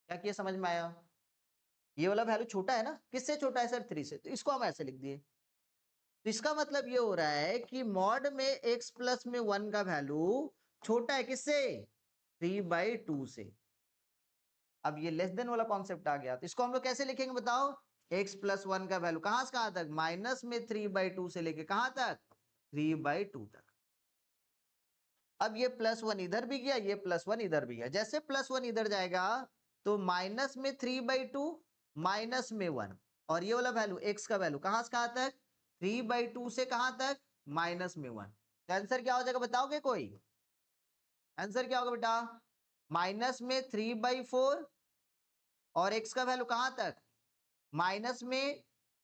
क्या किया समझ में आया, ये वाला वैल्यू छोटा है ना, किससे छोटा है सर 3 से, तो इसको हम ऐसे लिख दिए। तो इसका मतलब ये हो रहा है कि मॉड में x प्लस में 1 का वैल्यू छोटा है किससे, 3/2 से। अब ये लेस देन वाला कॉन्सेप्ट आ गया, तो इसको हम लोग कैसे लिखेंगे बताओ, x प्लस 1 का वैल्यू कहां से कहां तक, माइनस में 3/2 से लेके कहां तक, 3/2 तक। अब ये +1 इधर भी गया, ये +1 इधर भी गया, जैसे +1 इधर जाएगा तो माइनस में 3/2 माइनस में 1, और ये वाला वैल्यू x का वैल्यू कहां से कहां तक, 3/2 से कहां तक, माइनस में 1। तो आंसर क्या हो जाएगा बताओगे कोई? आंसर क्या होगा बेटा? माइनस में 3/4 और x का वैल्यू कहां तक? माइनस में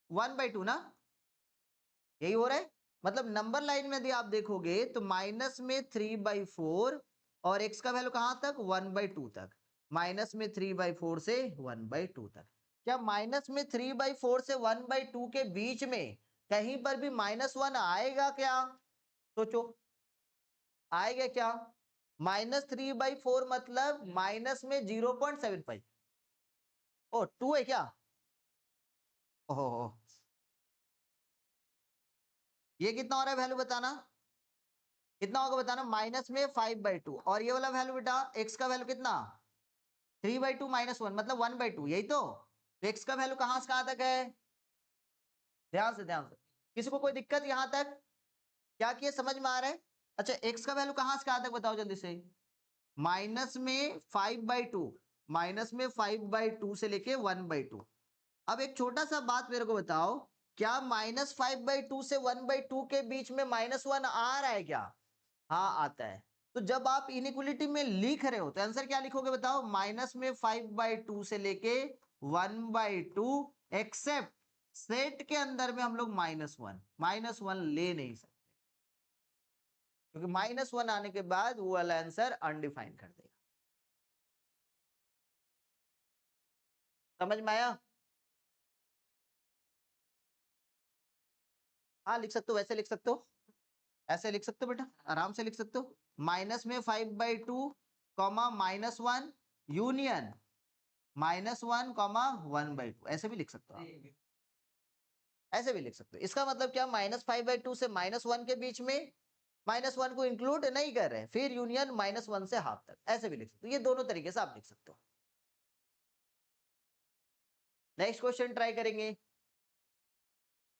1/2 ना, यही हो रहा है। मतलब नंबर लाइन में यदि आप देखोगे तो माइनस में 3/4 और x का वैल्यू कहां तक? 1/2 तक। माइनस में 3/4 से 1/2 तक। क्या माइनस में 3/4 से 1/2 के बीच में कहीं पर भी -1 आएगा क्या? सोचो, आएगा क्या? -3/4 मतलब माइनस में 0.75। ओ 2 है क्या? ओहो, ये कितना हो रहा है वैल्यू बताना? कितना होगा बताना? माइनस में 5/2 और ये वाला वैल्यू बेटा x का वैल्यू कितना? 3/2 -1 मतलब 1/2, यही तो x का वैल्यू कहां से कहां तक है? ध्यान से ध्यान से, किसी को कोई दिक्कत यहां तक? क्या किए समझ में आ रहा है? अच्छा, x का वैल्यू कहां से कहां तक बताओ जल्दी से? माइनस में 5/2, माइनस में 5/2 से लेके 1/2। अब एक छोटा सा बात मेरे को बताओ, क्या -5/2 से 1/2 के बीच में -1 आ रहा है क्या? हाँ आता है। तो जब आप इनइक्वलिटी में लिख रहे हो तो आंसर क्या लिखोगे बताओ? माइनस में 5/2 से लेके 1/2 एक्सेप्ट सेट के अंदर में हम लोग -1 ले नहीं सकते, क्योंकि -1 आने के बाद वो वाला आंसर अनडिफाइंड कर देगा। समझ में आया? हाँ लिख सकते हो, वैसे लिख सकते हो, ऐसे लिख सकते हो बेटा, आराम से लिख सकते हो। माइनस में 5/2 कॉमा -1 यूनियन -1 कॉमा 1/2, ऐसे भी लिख सकते हो आप, ऐसे भी लिख सकते हो। इसका मतलब क्या? -5/2 से -1 के बीच में -1 को इंक्लूड नहीं कर रहे, फिर यूनियन -1 से हाफ तक, ऐसे भी लिख सकते हो। ये दोनों तरीके से आप लिख सकते हो। नेक्स्ट क्वेश्चन ट्राई करेंगे।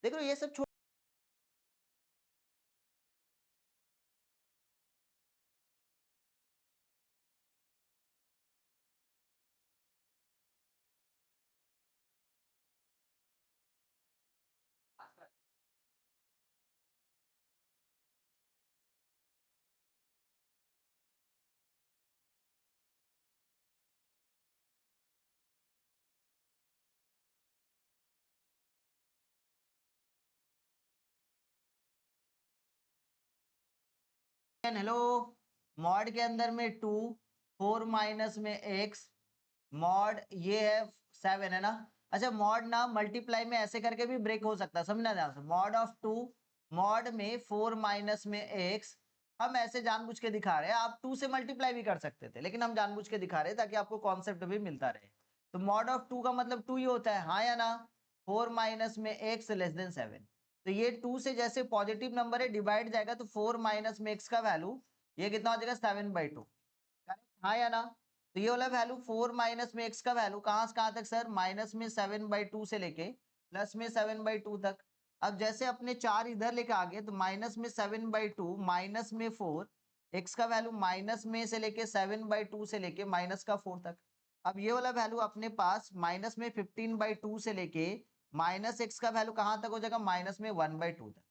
देखो ये सब हेलो, मॉड के अंदर में 2, 4 माइनस में x, मॉड ये है 7 है ना। अच्छा, मॉड ना मल्टीप्लाई में ऐसे करके भी ब्रेक हो सकता है, समझना ध्यान से। मॉड ऑफ 2, मॉड में 4 माइनस में x, हम ऐसे जानबूझ के दिखा रहे हैं। आप 2 से मल्टीप्लाई भी कर सकते थे, लेकिन हम जानबूझ के दिखा रहे हैं ताकि आपको कॉन्सेप्ट भी मिलता रहे। तो मॉड ऑफ 2 का मतलब 2 ही होता है, हाँ या ना? 4 माइनस में x लेस देन 7। तो ये 2 से जैसे पॉजिटिव नंबर है डिवाइड जाएगा, तो 4 माइनस में x का वैल्यू ये कितना हो जाएगा? 7/2, करेक्ट, हाँ या ना? तो ये वाला वैल्यू 4 माइनस में x का वैल्यू कहां से कहां तक सर? माइनस में 7/2 से लेके प्लस में 7/2 तक। अब जैसे अपने 4 इधर लेके आ गए, तो माइनस में 7/2 माइनस में 4, x का वैल्यू माइनस में से लेके 7/2 से लेके माइनस का 4 तक। अब ये वाला वैल्यू अपने पास माइनस में 15/2 से लेके माइनस x का वैल्यू कहां तक हो जाएगा? माइनस में 1/2 तक।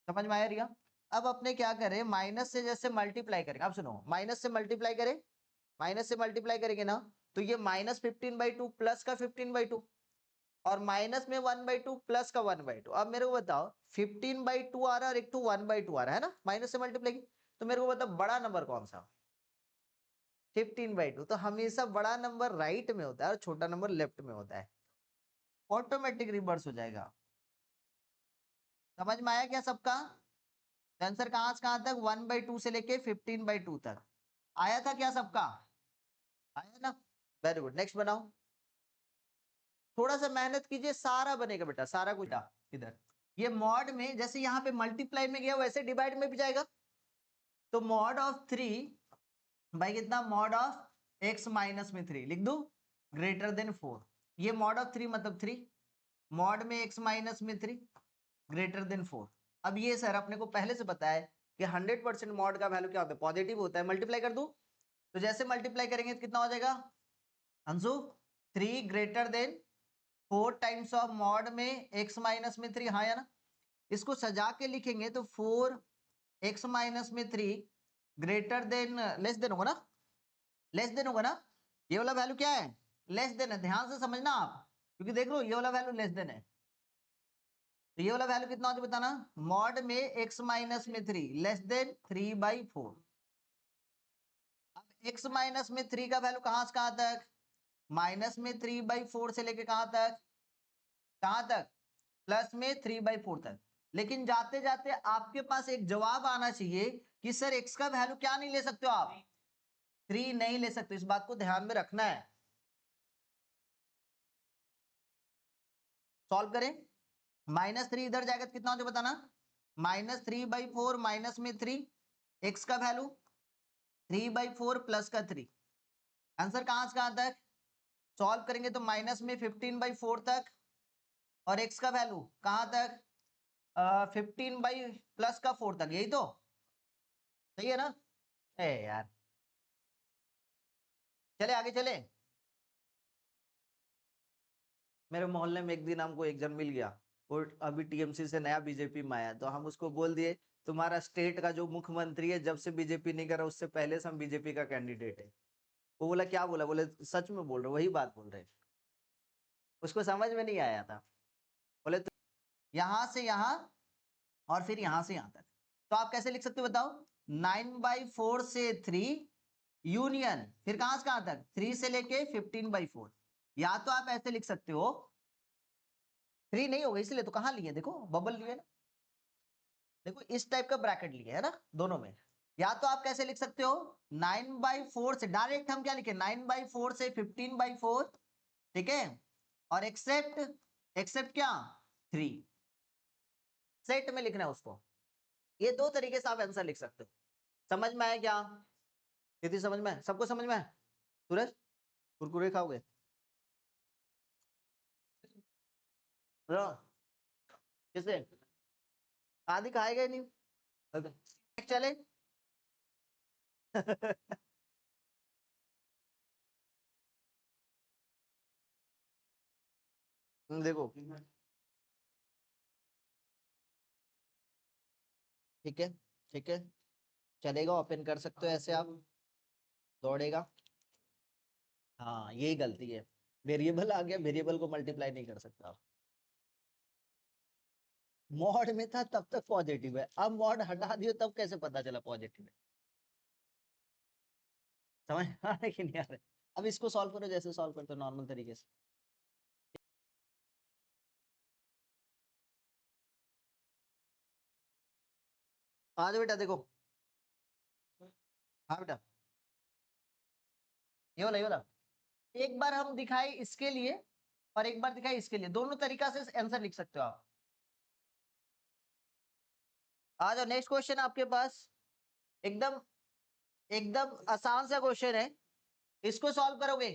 समझ में आया रिया? अब अपने क्या करें, माइनस से जैसे मल्टीप्लाई करेंगे। अब सुनो, माइनस से मल्टीप्लाई करें, माइनस से मल्टीप्लाई करेंगे ना, तो ये -15/2 प्लस का 15/2 और माइनस में 1/2 प्लस का 1/2। अब मेरे को बताओ 15/2 आ रहा है और एक तो 1/2 आ रहा है ना, माइनस से मल्टीप्लाई की। तो मेरे को बताओ बड़ा नंबर कौन सा? 15/2। तो हमेशा बड़ा नंबर राइट में होता है और छोटा नंबर लेफ्ट में होता है, ऑटोमेटिक रिवर्स हो जाएगा। समझ में आया क्या सबका? आंसर कहां से कहां तक? 1/2 से लेके 15/2 तक आया था क्या सबका? आया ना? वेरी गुड, नेक्स्ट बनाओ। थोड़ा सा मेहनत कीजिए, सारा बनेगा बेटा, सारा कुछ इधर। ये मॉड में जैसे यहाँ पे मल्टीप्लाई में गया वैसे डिवाइड में भी जाएगा। तो मॉड ऑफ 3 भाई कितना? मॉड ऑफ x माइनस में 3 लिख दो ग्रेटर देन 4। ये मॉड ऑफ 3 मतलब 3, मॉड में x माइनस में 3 ग्रेटर देन 4। अब ये सर अपने को पहले से पता है कि 100% मॉड का वैल्यू क्या होता है? पॉजिटिव होता है। मल्टीप्लाई कर दूं, तो जैसे मल्टीप्लाई करेंगे तो कितना हो जाएगा Anshu? 3 greater than 4 times of mod में x माइनस में 3, हाँ या ना? इसको सजा के लिखेंगे तो 4x माइनस में 3 ग्रेटर देन लेस देन होगा ना, लेस देन होगा ना। ये वाला वैल्यू क्या है, लेस देन है, ध्यान से समझना आप, क्योंकि देख लो ये वाला वैल्यू लेस देन है। तो ये वाला वैल्यू कितना होता है बताना, मॉड में x माइनस में 3 लेस देन 3/4। अब x माइनस में 3 का वैल्यू कहां से कहां तक, माइनस में 3/4 से लेके कहां तक प्लस में 3/4 तक। लेकिन जाते जाते आपके पास एक जवाब आना चाहिए कि सर x का वैल्यू क्या नहीं ले सकते हो आप, 3 नहीं ले सकते, इस बात को ध्यान में रखना है। सॉल्व करें, -3 इधर जाएगा तो कितना हो जाए बताना, -3/4 माइनस में 3, x का वैल्यू 3/4 प्लस का 3, आंसर कहां से कहां तक सॉल्व करेंगे तो माइनस में 15/4 तक, और x का वैल्यू कहां तक 15 प्लस का 4 तक, यही तो सही है ना। ए यार चले आगे चले। मेरे मोहल्ले में एक दिन हमको एक जन मिल गया, वो अभी टीएमसी से नया बीजेपी में आया, तो हम उसको बोल दिए तुम्हारा स्टेट का जो मुख्यमंत्री है जब से बीजेपी नहीं करा उससे पहले से हम बीजेपी का कैंडिडेट है। वो बोला क्या बोला, बोले सच में बोल रहे, वही बात बोल रहे, उसको समझ में नहीं आया था। बोले तो यहां से यहां और फिर यहां से यहां तक, तो आप कैसे लिख सकते हो बताओ, 9/4 से 3 यूनियन फिर कहां से कहां तक 3 से लेके 15/4, या तो आप ऐसे लिख सकते हो, 3 नहीं होगा इसलिए तो कहां लिए, देखो बबल लिए ना, देखो इस टाइप का ब्रैकेट लिए है ना दोनों में। या तो आप कैसे लिख सकते हो, 9/4 से डायरेक्ट हम क्या लिखे, 9/4 से 15/4, ठीक है, और एक्सेप्ट एक्सेप्ट क्या 3, सेट में लिखना है उसको। ये दो तरीके से आप आंसर लिख सकते हो। समझ में आया क्या, यदि समझ में है, सबको समझ में है। सूरज कुरकुरे खाओगे, किसे आदि खाएगा ही नहीं, okay. चले देखो ठीक है, ठीक है, चलेगा, ओपन कर सकते हो ऐसे आप, दौड़ेगा। हाँ यही गलती है, वेरिएबल आ गया, वेरिएबल को मल्टीप्लाई नहीं कर सकता आप। मॉड में था तब तक पॉजिटिव है, अब मॉड हटा दियो तब कैसे पता चला पॉजिटिव है, समझ आ रहा है कि नहीं आ रहा है। अब इसको सॉल्व करो जैसे सॉल्व करते हो नॉर्मल तरीके से। आ जाओ बेटा देखो, हाँ बेटा ये वाला एक बार हम दिखाए इसके लिए और एक बार दिखाए इसके लिए, दोनों तरीका से आंसर लिख सकते हो आप। आ जाओ नेक्स्ट क्वेश्चन आपके पास, एकदम एकदम आसान सा क्वेश्चन है, इसको सॉल्व करोगे,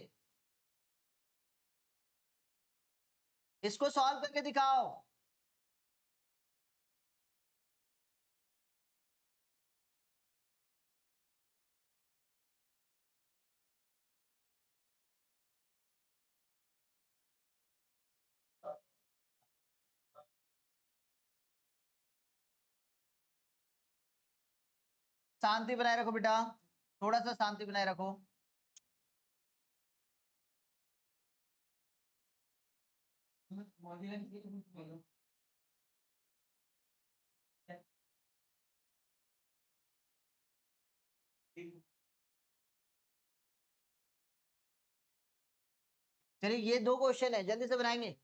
इसको सॉल्व करके दिखाओ। शांति बनाए रखो बेटा, थोड़ा सा शांति बनाए रखो। चलिए ये दो क्वेश्चन है, जल्दी से बनाएंगे।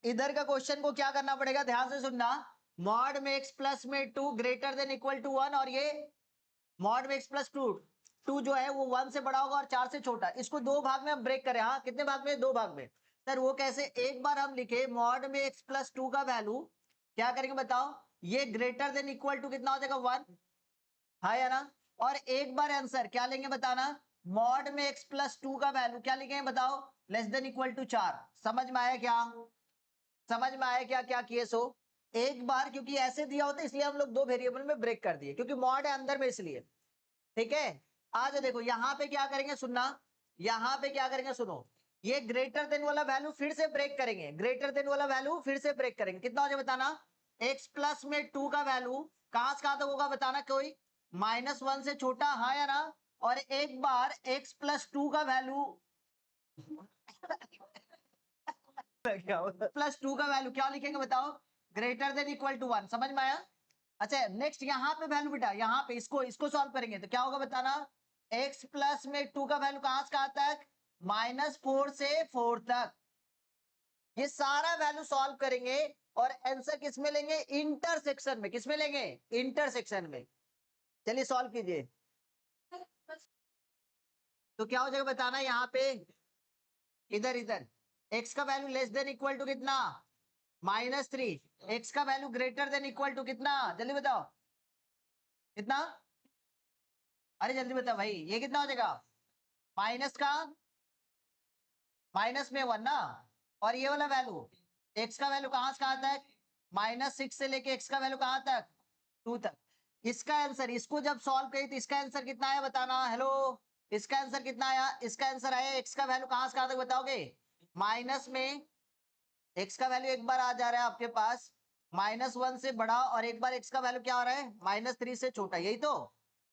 इधर का क्वेश्चन को क्या करना पड़ेगा, ध्यान से सुनना, मॉड में x प्लस में 2 ग्रेटर देन इक्वल टू 1, और ये मॉड में x प्लस 2 जो है वो 1 से बड़ा होगा और 4 से छोटा, इसको दो भाग में हम ब्रेक करें। हाँ कितने भाग में, दो भाग में। सर वो कैसे, एक बार हम लिखे मॉड में x प्लस 2 का वैल्यू क्या करेंगे बताओ, ये ग्रेटर देन इक्वल टू कितना हो जाएगा 1, हाँ या ना, और एक बार आंसर क्या लेंगे बताना, मॉड में x प्लस 2 का वैल्यू क्या लिखेंगे बताओ, लेस देन इक्वल टू 4। समझ में आया क्या, समझ में आया क्या क्या केस हो। एक बार क्योंकि ऐसे दिया होता है इसलिए हम लोग दो वेरिएबल में ब्रेक कर दिए, क्योंकि मॉड है अंदर में इसलिए, ठीक है। आज देखो यहाँ पे क्या करेंगे, सुनना, यहाँ पे क्या करेंगे सुनो, ये ग्रेटर देन वाला वैल्यू फिर से ब्रेक करेंगे, ग्रेटर देन वाला वैल्यू फिर से ब्रेक करेंगे, कितना हो जाए बताना, x प्लस में 2 का वैल्यू कहां से कहां तक होगा बताना कोई, -1 से छोटा, हाँ या ना। और एक बार x प्लस 2 का वैल्यू प्लस 2 का वैल्यू क्या लिखेंगे बताओ, ग्रेटर देन इक्वल टू 1, समझ में आया। अच्छा नेक्स्ट यहाँ पे वैल्यू बेटा, यहाँ पे इसको सॉल्व करेंगे तो क्या होगा बताना, x प्लस में 2 का वैल्यू कहां से कहां तक, -4 से 4 तक। ये सारा वैल्यू सॉल्व करेंगे और आंसर किस में लेंगे, इंटरसेक्शन में। किस में लेंगे, इंटरसेक्शन में। चलिए सॉल्व कीजिए। तो क्या हो जाएगा बताना, यहाँ पे इधर इधर x का value less than equal to कितना, -3, x का value greater than equal to कितना, जल्दी बताओ कितना, अरे जल्दी बताओ भाई, ये कितना हो जाएगा, माइनस का माइनस में 1 ना, और ये वाला वैल्यू x का वैल्यू कहां से कहां तक, -6 से लेके x का वैल्यू कहां तक, 2 तक। इसका आंसर, इसको जब सॉल्व करी तो इसका आंसर कितना आया बताना, हेलो, इसका आंसर कितना आया, इसका आंसर आया x का वैल्यू कहां से कहां तक बताओगे, माइनस में x का वैल्यू एक बार आ जा रहा है आपके पास -1 से बड़ा, और एक बार x का वैल्यू क्या आ रहा है, -3 से छोटा, यही तो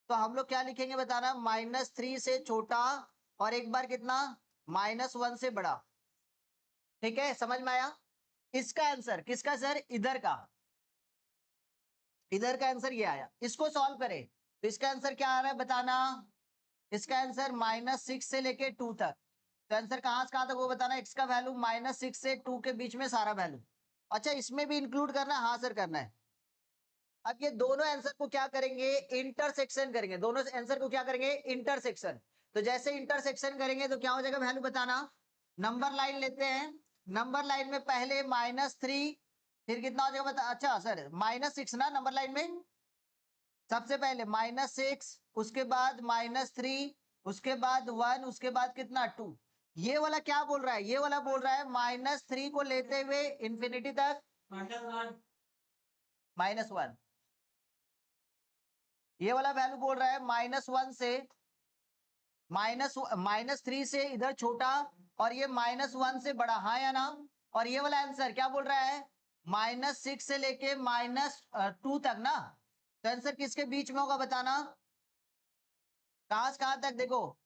हम लोग क्या लिखेंगे बताना, -3 से छोटा, और एक बार कितना, -1 से बड़ा। ठीक है, समझ में आया। इसका आंसर किसका सर, इधर का आंसर ये आया। इसको सॉल्व करें तो इसका आंसर क्या आ रहा है बताना, इसका आंसर -6 से लेके 2 तक। तो आंसर कहां से कहां तक वो बताना, x का वैल्यू -6 से 2 के बीच में सारा वैल्यू। अच्छा इसमें भी इंक्लूड करना है, हाँ सर करना है। अब ये दोनों आंसर को क्या करेंगे, इंटरसेक्शन करेंगे, दोनों आंसर को क्या करेंगे, इंटरसेक्शन। तो जैसे इंटरसेक्शन करेंगे तो क्या हो जाएगा वैल्यू बताना, नंबर लाइन लेते हैं, नंबर लाइन में पहले -3, फिर कितना हो जाएगा बता, अच्छा सर -6 ना नंबर लाइन में, सबसे पहले -6, उसके बाद -3, उसके बाद 1, उसके बाद कितना 2। ये वाला क्या बोल रहा है, ये वाला बोल रहा है -3 को लेते हुए इंफिनिटी तक -1। ये वाला वैल्यू बोल रहा है -1 से -3 से इधर छोटा, और ये -1 से बड़ा, हाँ या ना। और ये वाला आंसर क्या बोल रहा है, -6 से लेके -2 तक ना। तो आंसर किसके बीच में होगा बताना, कहां से कहां तक। देखो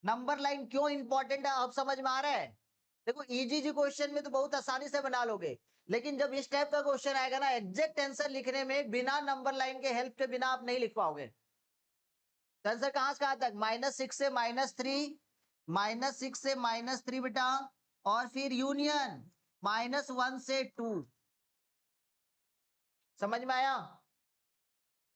नंबर लाइन क्यों इंपॉर्टेंट है अब समझ में आ रहा है। देखो इजी जी क्वेश्चन में तो बहुत आसानी से बना लोगे, लेकिन जब इस टाइप का क्वेश्चन आएगा ना, एग्जैक्ट आंसर लिखने में बिना नंबर लाइन के हेल्प के बिना आप नहीं लिख पाओगे। तो आंसर कहां से कहां तक, -6 से -3, -6 से -3 बेटा, और फिर यूनियन -1 से 2। समझ में आया।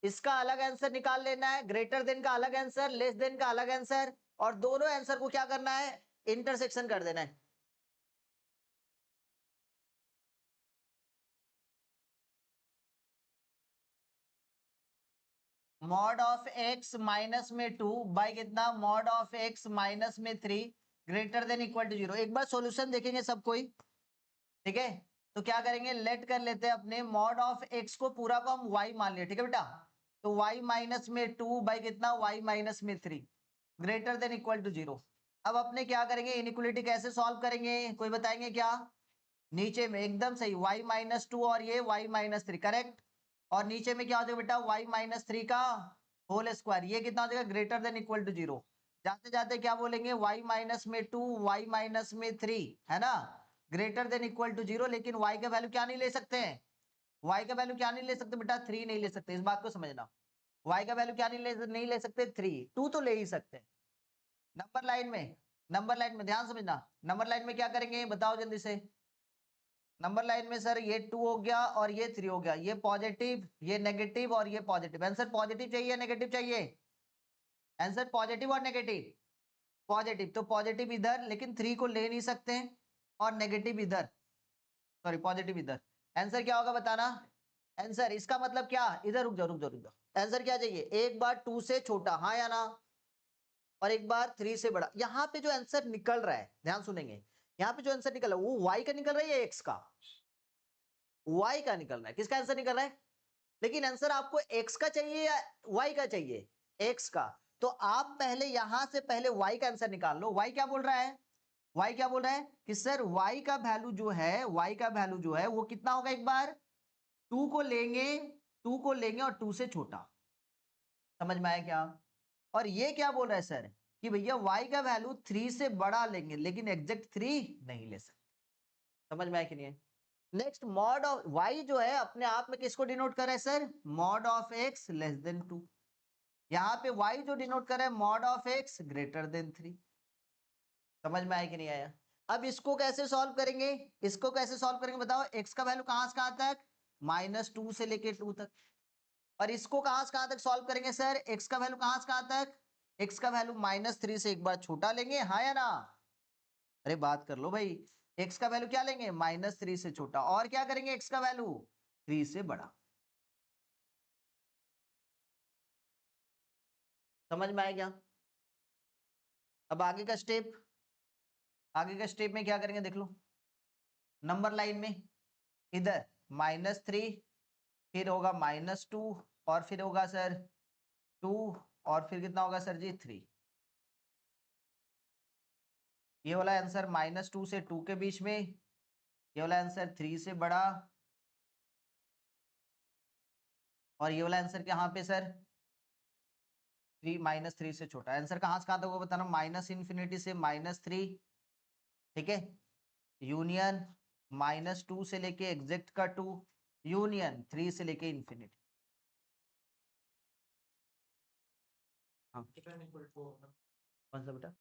इसका अलग आंसर निकाल लेना है, ग्रेटर देन का अलग आंसर, लेस देन का अलग आंसर, और दोनों आंसर को क्या करना है, इंटरसेक्शन कर देना है। मॉड ऑफ x माइनस में 2 बाई कितना, मॉड ऑफ x माइनस में 3 ग्रेटर देन इक्वल टू 0। एक बार सॉल्यूशन देखेंगे सब कोई, ठीक है। तो क्या करेंगे, लेट कर लेते हैं अपने मॉड ऑफ x को पूरा को हम y मान लिया, ठीक है बेटा। तो y माइनस में 2 बाई कितना, y माइनस में 3 ग्रेटर देन इक्वल टू 0। अब अपने क्या करेंगे, इनइक्वालिटी कैसे सॉल्व करेंगे, कोई बताएंगे क्या। नीचे में एकदम सही y माइनस 2 और ये y माइनस 3, करेक्ट। और नीचे में क्या हो जाएगा बेटा, y माइनस 3 का होल स्क्वायर, ये कितना हो जाएगा, ग्रेटर देन इक्वल टू 0। जाते जाते क्या बोलेंगे, y माइनस में 2, y माइनस में 3, है ना, ग्रेटर देन इक्वल टू 0। लेकिन y का वैल्यू क्या नहीं ले सकते हैं, y का वैल्यू क्या नहीं ले सकते बेटा, 3 नहीं ले सकते, इस बात को समझना। y का वैल्यू क्या नहीं ले सकते, 3, 2 तो ले ही सकते हैं। नंबर लाइन में, नंबर लाइन में ध्यान समझना, नंबर लाइन में क्या करेंगे बताओ जल्दी से। नंबर लाइन में सर ये 2 हो गया और ये 3 हो गया, ये पॉजिटिव ये नेगेटिव और ये पॉजिटिव। आंसर पॉजिटिव चाहिए नेगेटिव चाहिए, आंसर पॉजिटिव और नेगेटिव, पॉजिटिव। तो पॉजिटिव इधर, लेकिन 3 को ले नहीं सकते, और नेगेटिव इधर, सॉरी पॉजिटिव इधर। आंसर क्या होगा बताना, आंसर इसका मतलब क्या, इधर रुक जाओ रुक जाओ रुक जाओ, आंसर क्या चाहिए, एक बार 2 से छोटा, हाँ या ना, और एक बार 3 से बड़ा। यहाँ पे जो आंसर निकल रहा है ध्यान सुनेंगे, यहाँ पे जो आंसर निकल रहा है वो y का निकल रहा है या x का, y का निकल रहा है। किसका आंसर निकल रहा है, लेकिन आंसर आपको x का चाहिए या y का चाहिए, x का। तो आप पहले यहां से पहले y का आंसर निकाल लो। y क्या बोल रहा है, y क्या बोल रहा है कि सर y का वैल्यू जो है, y का वैल्यू जो है वो कितना होगा, एक बार 2 को लेंगे, 2 को लेंगे और 2 से छोटा, समझ में आया क्या? और ये क्या बोल रहा है सर कि भैया y का वैल्यू 3 से बड़ा लेंगे लेकिन एग्जैक्ट 3 नहीं ले सकते, समझ में आया कि नहीं है? नेक्स्ट मॉड ऑफ y जो है अपने आप में किसको डिनोट कर रहा है sir? Mod of x less then 2। यहाँ पे y जो डिनोट कर रहा है mod of x greater then 3। समझ में आया कि नहीं आया? अब इसको कैसे सॉल्व करेंगे? इसको कैसे सॉल्व करेंगे बताओ? x का वैल्यू कहां से कहां तक? -2 से लेके 2 तक। और इसको कहां से कहां तक सॉल्व करेंगे सर? x का वैल्यू कहां से कहां तक? x का वैल्यू -3 से एक बार छोटा लेंगे, हाँ या ना? अरे बात कर लो भाई। x का वैल्यू क्या लेंगे? -3 से छोटा। और क्या करेंगे? x का वैल्यू 3 से बड़ा। समझ में आया क्या? अब आगे का स्टेप, आगे का स्टेप में क्या करेंगे देख लो। नंबर लाइन में इधर -3, फिर होगा -2 और फिर होगा सर 2 और फिर कितना होगा सर जी? 3। ये वाला आंसर -2 से 2 के बीच में, ये वाला आंसर 3 से बड़ा, और ये वाला आंसर कहाँ पे सर? 3 से छोटा। आंसर कहाँ से कहाँ तक होगा बताना? -∞ से -3, ठीक है, यूनियन -2 से लेके एग्जैक्ट का 2, यूनियन 3 से लेके इंफिनिटी। हाँ कौन सा बेटा?